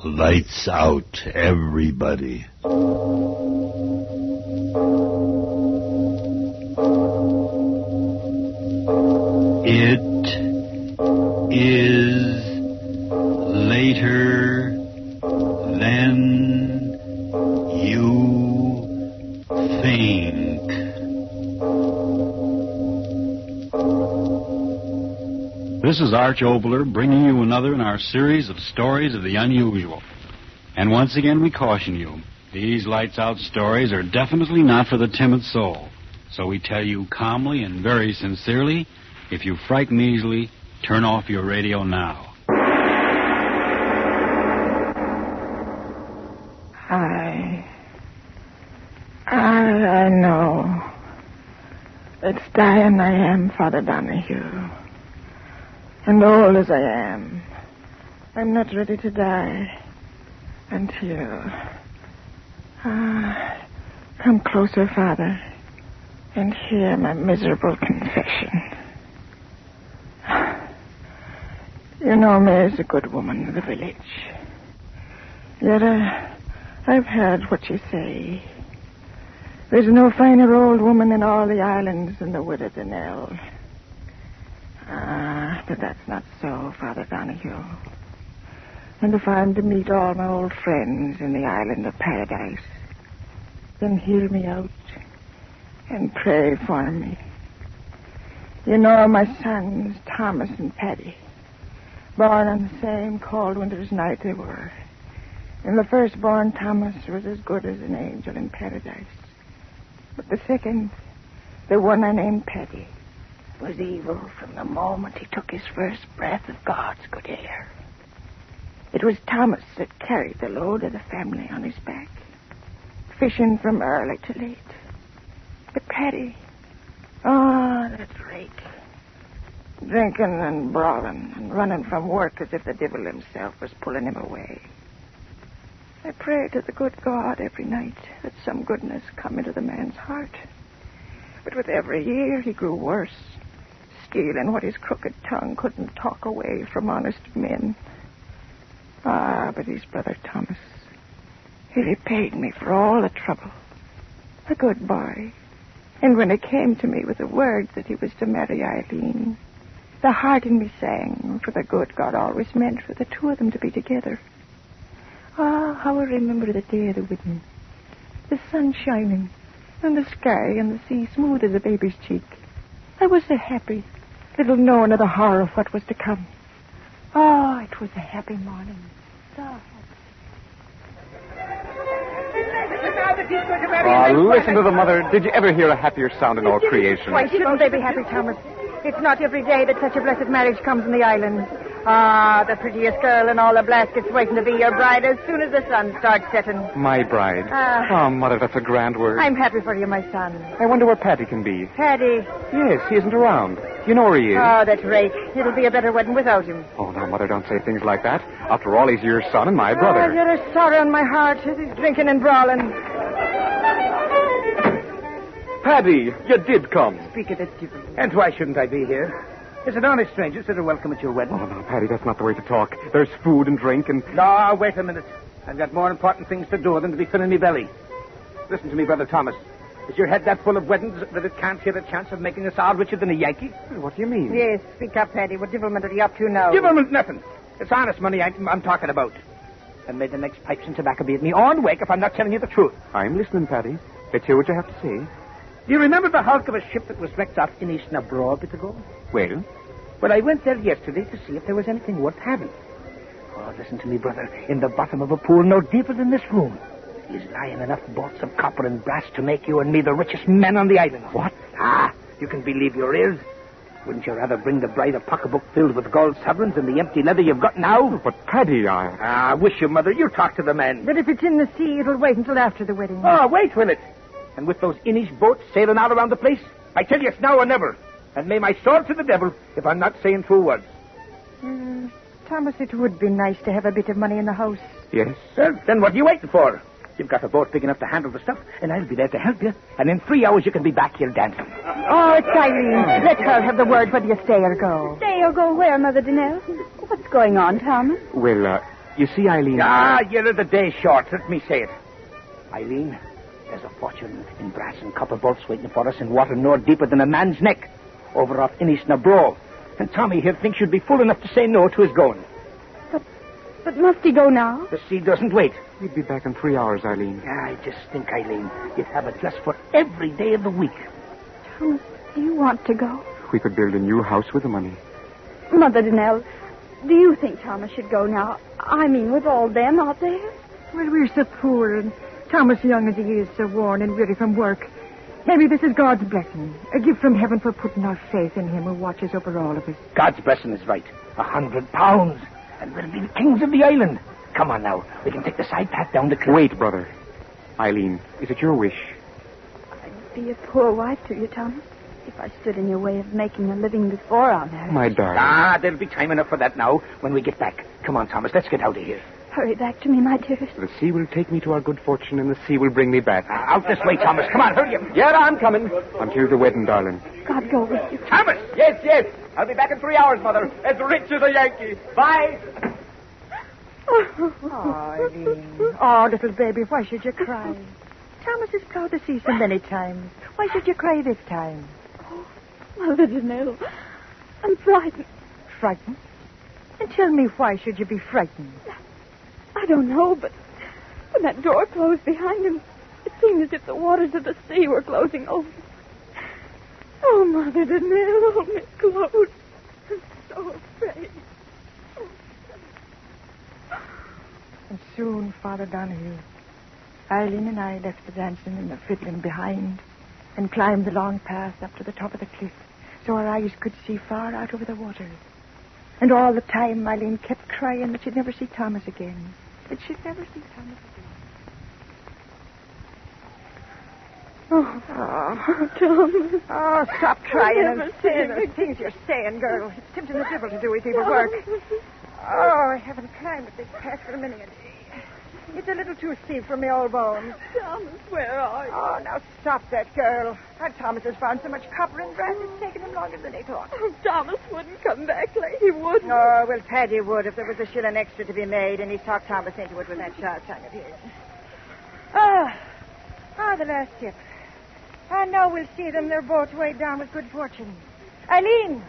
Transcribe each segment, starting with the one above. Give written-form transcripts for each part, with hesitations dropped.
Lights out, everybody. It is later than you think. This is Arch Obler bringing you another in our series of stories of the unusual. And once again we caution you, these lights-out stories are definitely not for the timid soul. So we tell you calmly and very sincerely, if you frighten easily, turn off your radio now. I know. It's dying I am, Father Donahue. And old as I am, I'm not ready to die until... come closer, Father, and hear my miserable confession. You know me as a good woman of the village. Yet I've heard what you say. There's no finer old woman in all the islands than the widow Danelle. But that's not so, Father Donahue. And if I'm to meet all my old friends in the island of paradise, then hear me out and pray for me. You know my sons, Thomas and Paddy, born on the same cold winter's night they were. And the firstborn, Thomas, was as good as an angel in paradise. But the second, the one I named Paddy, was evil from the moment he took his first breath of God's good air. It was Thomas that carried the load of the family on his back, fishing from early to late. But Paddy, that rake, drinking and brawling and running from work as if the devil himself was pulling him away. I prayed to the good God every night that some goodness come into the man's heart. But with every year he grew worse, stealing what his crooked tongue couldn't talk away from honest men. But his brother Thomas, he repaid me for all the trouble. A good boy. And when it came to me with the word that he was to marry Eileen, the heart in me sang, for the good God always meant for the two of them to be together. How I remember the day of the wedding. The sun shining, and the sky and the sea smooth as a baby's cheek. I was so happy, little knowing of the horror of what was to come. It was a happy morning. So happy. Listen to the mother. Did you ever hear a happier sound in all creation? Why shouldn't they be happy, Thomas? It's not every day that such a blessed marriage comes in the island. The prettiest girl in all the Blaskets waiting to be your bride as soon as the sun starts setting. My bride? Mother, that's a grand word. I'm happy for you, my son. I wonder where Paddy can be. Paddy? Yes, he isn't around. You know where he is. That rake. It'll be a better wedding without him. Oh, now, Mother, don't say things like that. After all, he's your son and my brother. I've got a sorrow in my heart as he's drinking and brawling. Paddy, you did come. Speak of it, Stephen. And why shouldn't I be here? Is it honest strangers that are welcome at your wedding? Oh, no, Paddy, that's not the way to talk. There's food and drink and... No, wait a minute. I've got more important things to do than to be filling me belly. Listen to me, Brother Thomas. Is your head that full of weddings that it can't hear the chance of making us all richer than a Yankee? What do you mean? Yes, speak up, Paddy. What devilment are you up to now? Devilment nothing. It's honest money I'm talking about. And may the next pipes and tobacco be at me on wake if I'm not telling you the truth. I'm listening, Paddy. Let's hear what you have to say. Do you remember the hulk of a ship that was wrecked off Innis na Bra a bit ago? Well? Well, I went there yesterday to see if there was anything worth having. Listen to me, brother. In the bottom of a pool no deeper than this room is lying enough bolts of copper and brass to make you and me the richest men on the island. What? You can believe your ears. Wouldn't you rather bring the bride a pocketbook filled with gold sovereigns than the empty leather you've got now? But, Paddy, I wish you, Mother. You talk to the men. But if it's in the sea, it'll wait until after the wedding. Wait, will it? And with those Innis boats sailing all around the place, I tell you it's now or never. And may my sword to the devil if I'm not saying true words. Thomas, it would be nice to have a bit of money in the house. Yes? Well, then what are you waiting for? You've got a boat big enough to handle the stuff, and I'll be there to help you. And in 3 hours, you can be back here dancing. It's Eileen. Let her have the word whether you stay or go. Stay or go where, Mother Danelle? What's going on, Thomas? Well, You see, Eileen... Ah, you're the day short. Let me say it. Eileen, there's a fortune in brass and copper bolts waiting for us in water no deeper than a man's neck, over off Innisnabro. And Tommy here thinks you'd be fool enough to say no to his going. But must he go now? The sea doesn't wait. We'd be back in 3 hours, Eileen. I just think, Eileen, you'd have it just for every day of the week. Thomas, do you want to go? We could build a new house with the money. Mother Donnell, do you think Thomas should go now? I mean, with all them out there? Well, we're so poor, and Thomas, young as he is, so worn and weary from work. Maybe this is God's blessing, a gift from heaven for putting our faith in him who watches over all of us. God's blessing is right. £100. And we'll be the kings of the island. Come on now. We can take the side path down the cliff. Wait, brother. Eileen, is it your wish? I'd be a poor wife to you, Thomas, if I stood in your way of making a living before our marriage. My darling. Ah, there'll be time enough for that now when we get back. Come on, Thomas. Let's get out of here. Hurry back to me, my dearest. The sea will take me to our good fortune, and the sea will bring me back. Out this way, Thomas. Come on, hurry up. Yeah, I'm coming. Until the wedding, darling. God go with you. Thomas! Yes. I'll be back in 3 hours, Mother. As rich as a Yankee. Bye. Oh, Eileen. Oh, little baby, why should you cry? Thomas is proud to see so many times. Why should you cry this time? Mother Donnell, I'm frightened. Frightened? And tell me, why should you be frightened? I don't know, but when that door closed behind him, it seemed as if the waters of the sea were closing over. Oh, Mother Donnell, hold me close. I'm so afraid. And soon, Father Donahue, Eileen and I left the dancing and the fiddling behind and climbed the long path up to the top of the cliff so our eyes could see far out over the water. And all the time, Eileen kept crying that she'd never see Thomas again. That she'd never see Thomas again. Oh, Thomas. Oh, stop crying and never saying see the things you're saying, girl. It's tempting the devil to do his evil work. Oh, I haven't climbed up this path for a minute. It's a little too steep for me old bones. Thomas, where are you? Oh, now stop that, girl. Our Thomas has found so much copper and brass, it's taken him longer than he thought. Oh, Thomas wouldn't come back like he would. Oh, well, Paddy would if there was a shilling extra to be made, and he talked Thomas into it with that sharp tongue of his. The last ship. I know we'll see them. They're both weighed down with good fortune. Eileen,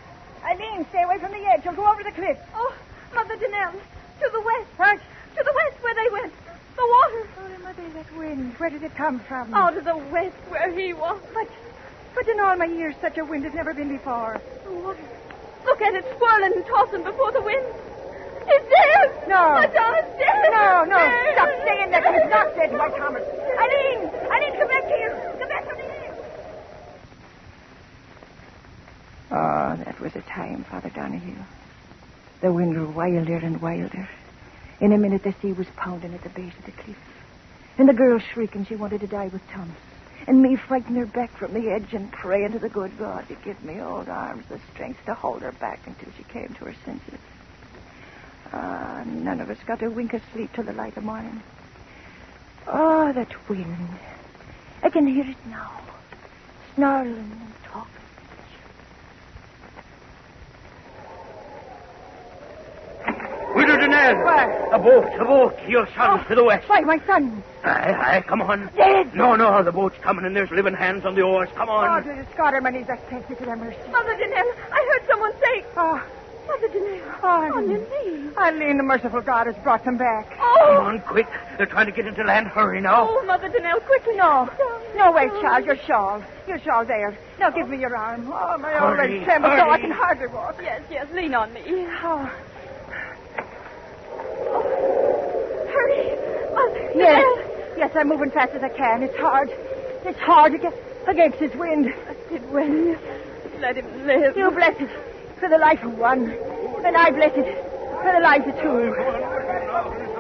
stay away from the edge. You'll go over the cliff. Oh, Mother Donnell, to the west. What? To the west where they went. The water. Oh, Mother, that wind. Where did it come from? Out of the west where he was. But in all my years, such a wind has never been before. The water. Look at it swirling and tossing before the wind. He's dead. No. My Thomas dead. No. Dead. Stop saying that. He's not dead, my Thomas. Eileen, come back here. Come back to me. Oh, that was a time, Father Donahue. The wind grew wilder and wilder. In a minute, the sea was pounding at the base of the cliff. And the girl shrieking she wanted to die with Thomas. And me fighting her back from the edge and praying to the good God to give me old arms the strength to hold her back until she came to her senses. None of us got a wink of sleep till the light of morning. Oh, that wind. I can hear it now. Snarling and talking. Widow Donnell. What? A boat. Your son to the west. Why, my son? Aye, come on. Dead? No, the boat's coming and there's living hands on the oars. Come Oh, on. to the Scotterman, I thank you for their mercy. Mother Donnell, I heard someone say. Oh, Mother Donnell. Oh, On your knees. Eileen, the merciful God has brought them back. Come Oh. on, quick. They're trying to get into land. Hurry now. Oh, Mother Donnell, quickly. No, wait, child, your shawl. Your shawl there. Now give me your arm. Oh, my old Hurry, leg trembles so I hurry. can hardly walk. Yes, lean on me. Oh, Hurry. Mother yes. Donnell. Yes, I'm moving fast as I can. It's hard. It's hard to get against this wind. Did when? Let him live. You bless it for the life of one. And I bless it for the life of two.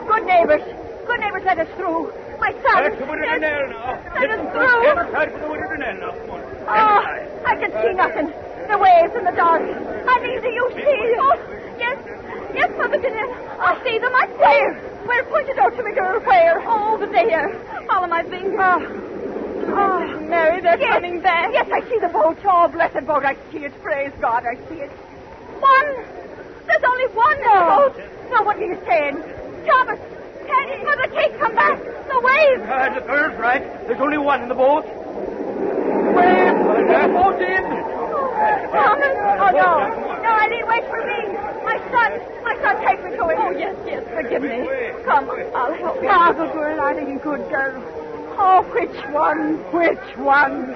Good neighbors, let us through. My son. That's the Widow Donnell now. Let us through. Side for the Widow Donnell now. Come on. Oh, I can see nothing. The waves in the dark. Eileen, do you see? Oh, yes, Mother Donnell. I see them. I see them. Where? Point it out to me, girl. Where? Oh, over there. Follow my finger. Oh, Mary, they're coming back. Yes, I see the boat. Oh, blessed boat. I see it. Praise God, I see it. One. There's only one No. boat. No, what are you saying? Thomas! Teddy! Mother Kate, come back! The waves! The bird's right. There's only one in the boat. Wave! Get the boat in! Thomas! Oh, no. No, Eddie, wait for me. My son, take me to him. Oh, yes, forgive me. Come, I'll help you. Father, girl, I think good girl. Oh, which one?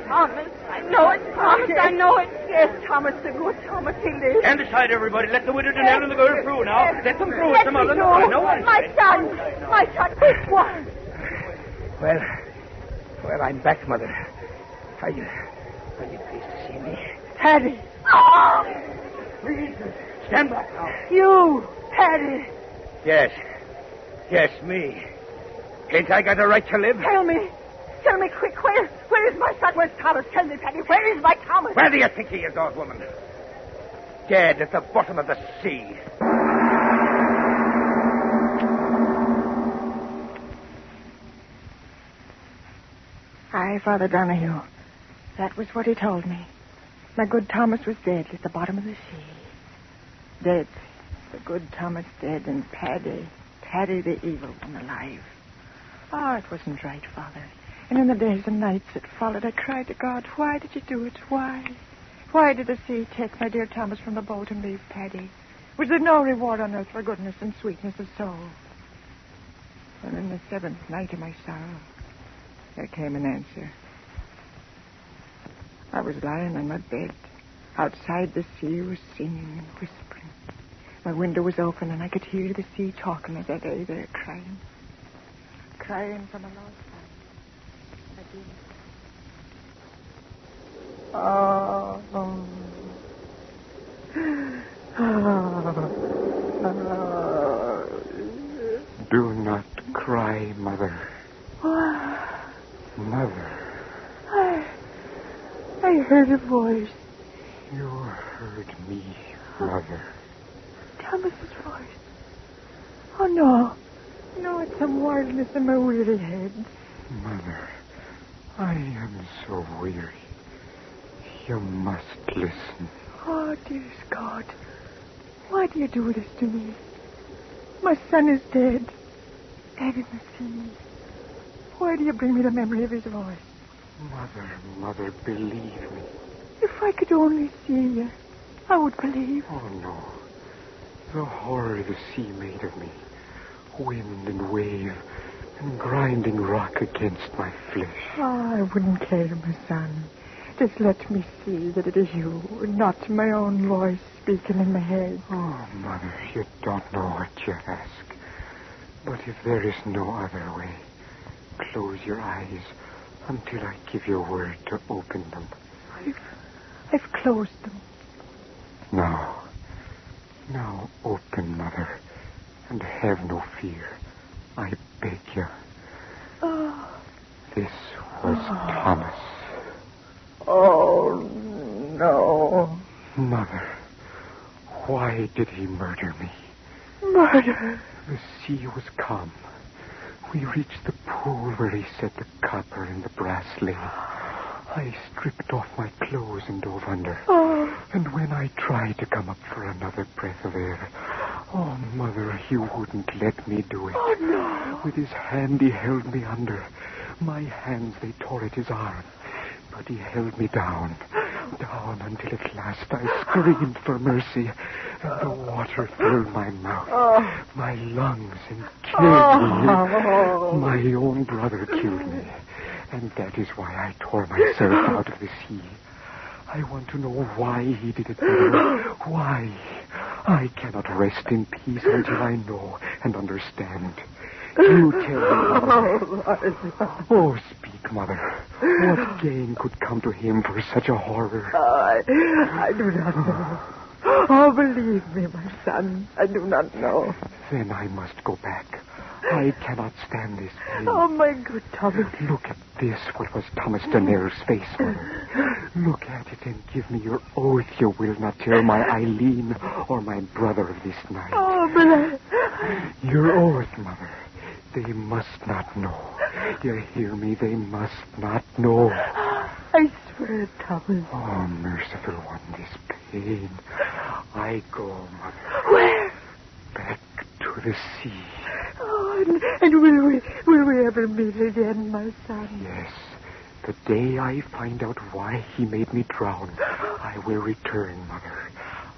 Thomas, I know it, Thomas, I know it. Yes, Thomas, the good Thomas, he lives. Stand aside, everybody. Let the widow Danelle and the girl through now. Let them through. Let Some me other. through. No one. My son, which one? Well, I'm back, Mother. Are you pleased to see me? Paddy. Oh! Please, stand back now. You, Paddy. Yes, me. Ain't I got a right to live? Tell me quick, where is my son? Where's Thomas? Tell me, Paddy, where is my Thomas? Where do you think he is, old woman? Dead at the bottom of the sea. Aye, Father Donahue. That was what he told me. My good Thomas was dead at the bottom of the sea. Dead. The good Thomas dead, and Paddy the evil one, alive. Oh, it wasn't right, Father. And in the days and nights that followed, I cried to God, why did you do it? Why? Why did the sea take my dear Thomas from the boat and leave Paddy? Was there no reward on earth for goodness and sweetness of soul? And in the seventh night of my sorrow, there came an answer. I was lying on my bed. Outside, the sea was singing and whispering. My window was open, and I could hear the sea talking as I lay there crying. Crying from a lost life. I did. Do not cry, Mother. Mother. I heard a voice. You heard me, Mother. Thomas's voice. Oh, no. No, it's some wildness in my weary head. Mother, I am so weary. You must listen. Oh, dearest God. Why do you do this to me? My son is dead. Dead in the sea. Why do you bring me the memory of his voice? Mother, believe me. If I could only see you, I would believe. Oh, no. The horror the sea made of me. Wind and wave and grinding rock against my flesh. Oh, I wouldn't care, my son. Just let me see that it is you, not my own voice speaking in my head. Oh, Mother, you don't know what you ask. But if there is no other way, close your eyes until I give you a word to open them. I've closed them. Now open, Mother, and have no fear. I beg you. Oh. This was Thomas. Oh, no. Mother, why did he murder me? Murder? The sea was calm. We reached the pool where he set the copper and the brass lay. I stripped off my clothes and dove under. Oh. And when I tried to come up for another breath of air, oh, Mother, he wouldn't let me do it. Oh, no. With his hand, he held me under. My hands, they tore at his arm. But he held me down until at last I screamed for mercy, and the water filled my mouth, my lungs, and killed me. My own brother killed me, and that is why I tore myself out of the sea. I want to know why he did it, Mother. Why? I cannot rest in peace until I know and understand. You tell me, Mother. Oh, speak, Mother. What gain could come to him for such a horror? I do not know. Oh, believe me, my son. I do not know. Then I must go back. I cannot stand this pain. Oh, my good Thomas. Look at this, what was Thomas Danelle's face, Mother. Look at it and give me your oath you will not tell my Eileen or my brother of this night. Oh, but Your oath, Mother. They must not know. You hear me? They must not know. I swear, Thomas. Oh, merciful one, this pain. I go, Mother. Where? Back to the sea. And will we ever meet again, my son? Yes. The day I find out why he made me drown, I will return, Mother.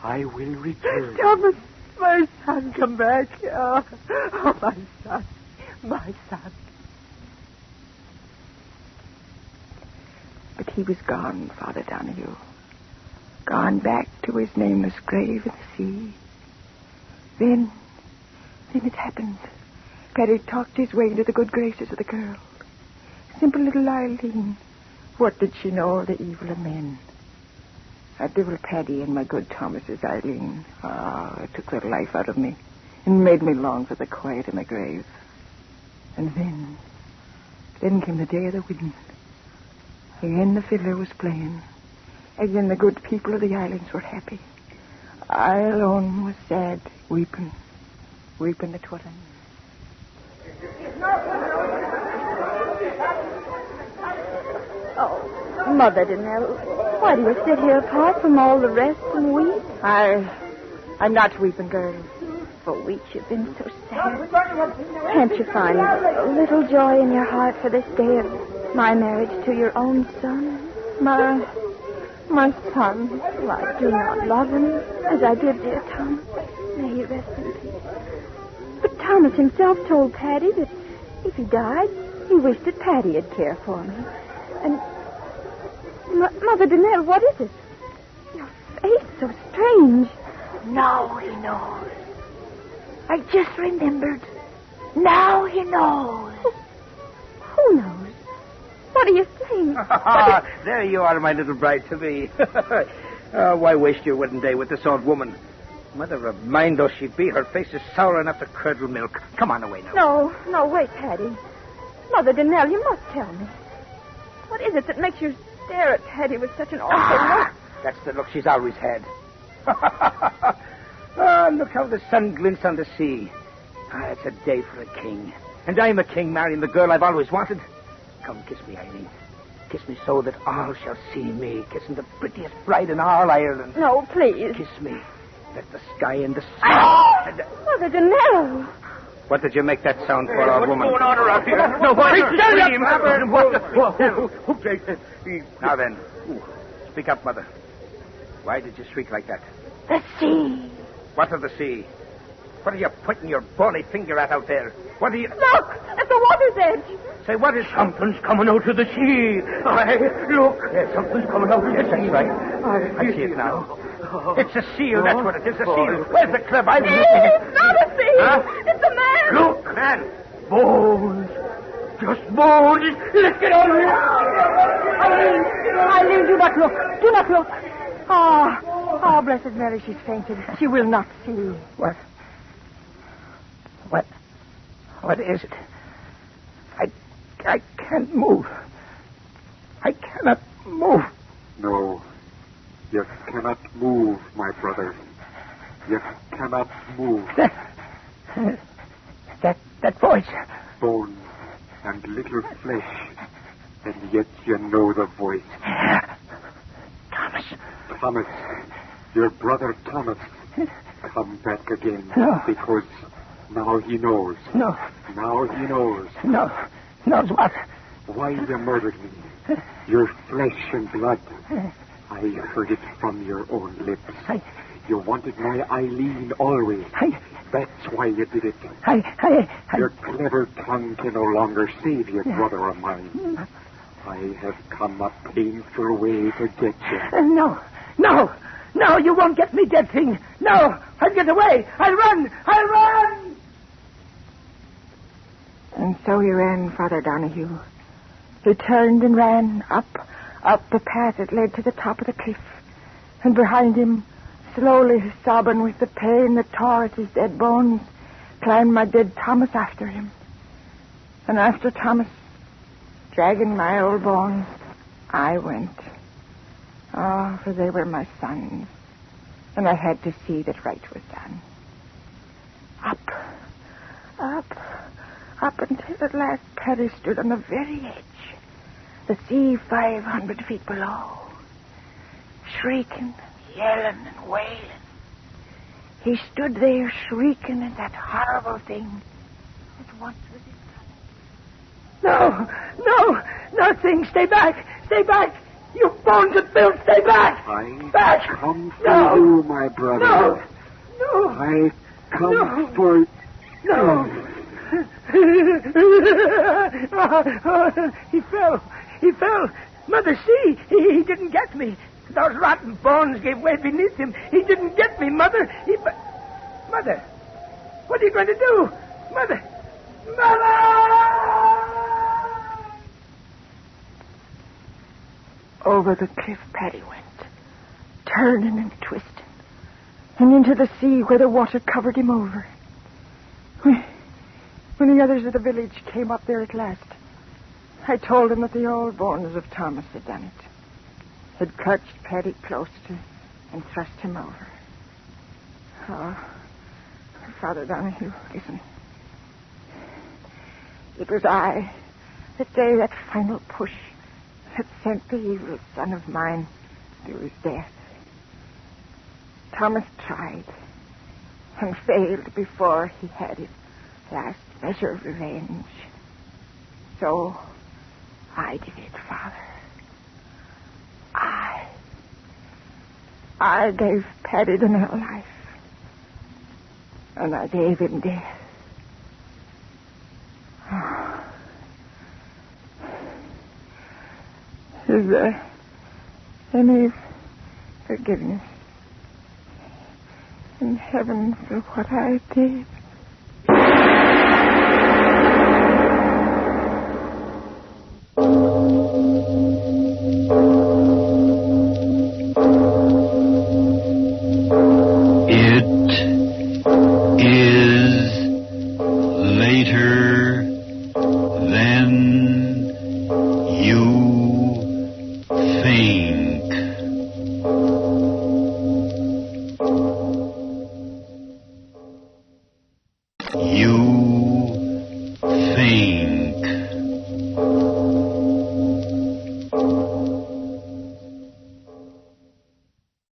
I will return. Thomas, my son, come back. Oh, my son. My son. But he was gone, Father Donahue. Gone back to his nameless grave in the sea. Then it happened. Paddy talked his way into the good graces of the girl. Simple little Eileen. What did she know of the evil of men? That devil Paddy and my good Thomas's Eileen. It took the life out of me and made me long for the quiet of my grave. And then came the day of the wedding. Again the fiddler was playing. Again the good people of the islands were happy. I alone was sad, weeping at what I knew. Oh, Mother Danelle, why do you sit here apart from all the rest and weep? I'm not weeping, girl. For weeks you've been so sad. Can't you find a little joy in your heart for this day of my marriage to your own son? My son. Well, I do not love him as I did dear Thomas. May he rest in peace. But Thomas himself told Paddy that if he died, he wished that Paddy'd care for me. And, Mother Danelle, what is it? Your face so strange. Now he knows. I just remembered. Now he knows. Who knows? What are you saying? There you are, my little bride-to-be. Why waste your wedding day with this old woman? Mother of mine though she be, her face is sour enough to curdle milk. Come on away now. No, wait, Paddy. Mother Danelle, you must tell me. What is it that makes you stare at Paddy with such an awful look? That's the look she's always had. Look how the sun glints on the sea. It's a day for a king. And I'm a king marrying the girl I've always wanted. Come, kiss me, Eileen. Kiss me so that all shall see me kissing the prettiest bride in all Ireland. No, please. Kiss me. Let the sky and the sea... Mother Danelle. What did you make that sound for, old woman? What's going on around here? No, Now then, speak up, Mother. Why did you shriek like that? The sea. What of the sea? What are you pointing your bony finger at out there? What are you... Look! At the water's edge! Say, what is... Something's coming out of the sea. Look. Yes, something's coming out. Yes, that's right. I see it now. It's a seal, that's what it is, a seal. Where's the club? It's not a sea! Huh? It's a man! Look, man. Bones. Just bones. Let's get out of here. Eileen, do not look. Do not look. Oh, Blessed Mary, she's fainted. She will not see. What is it? I can't move. I cannot move. No, you cannot move, my brother. You cannot move. That voice. Bone and little flesh, and yet you know the voice. Thomas, your brother Thomas, come back again. No. Because now he knows. No. Now he knows. No. Knows what? Why you murdered me. Your flesh and blood. I heard it from your own lips. You wanted my Eileen always. That's why you did it. Your clever tongue can no longer save you, brother of mine. I have come a painful way to get you. No, you won't get me, dead thing. No, I'll get away. I'll run. And so he ran, Father Donahue. He turned and ran up the path that led to the top of the cliff. And behind him, slowly sobbing with the pain that tore at his dead bones, climbed my dead Thomas after him. And after Thomas, dragging my old bones, I went. For they were my sons. And I had to see that right was done. Up until at last Paddy stood on the very edge. The sea 500 feet below. Shrieking, yelling, and wailing. He stood there shrieking at that horrible thing that once was it done. No, nothing. Stay back. You bones of filth, stay back. I come for you, my brother. No. I come for you. No. He fell. Mother, see, he didn't get me. Those rotten bones gave way beneath him. He didn't get me, Mother. Mother, what are you going to do? Mother! Over the cliff Paddy went, turning and twisting, and into the sea where the water covered him over. When the others of the village came up there at last, I told them that the old bones of Thomas had done it. Had clutched Paddy close to and thrust him over. Oh, Father Donahue, listen. It was I that gave that final push that sent the evil son of mine to his death. Thomas tried and failed before he had his last measure of revenge. So I did it, Father. I gave Paddy the new life. And I gave him death. Oh. Is there any forgiveness in heaven for what I did? You